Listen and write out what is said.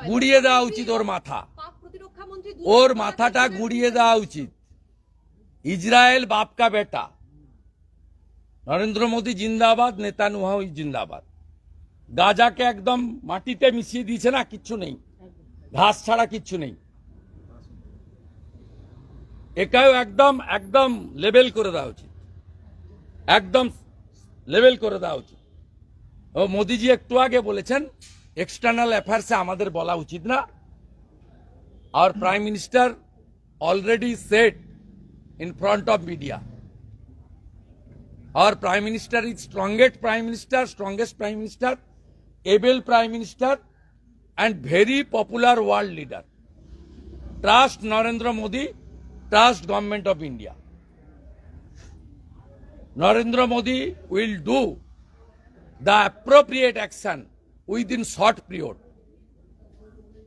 গুড়িয়ে দেওয়া উচিত ওর মাথা, ওর মাথাটা গুড়িয়ে দেওয়া উচিত। ইসরায়েল বাপ কা বেটা, নরেন্দ্র মোদী জিন্দাবাদ, নেতানিয়াহু জিন্দাবাদ। গাজাকে একদম মাটিতে মিশিয়ে দিয়েছে না, কিচ্ছু নেই, ঘাস ছাড়া কিচ্ছু নেই। এটাও একদম একদম লেবেল করে দেওয়া উচিত, একদম লেবেল করে দেওয়া উচিত। ও মোদিজি একটু আগে বলেছেন এক্সটার্নাল অ্যাফেয়ার্সে আমাদের বলা উচিত না। Our Prime Minister already said in front of media. Our Prime Minister is strongest Prime Minister, able Prime Minister, and very popular world leader. Trust Narendra Modi, trust Government of India. Narendra Modi will do the appropriate action within short period.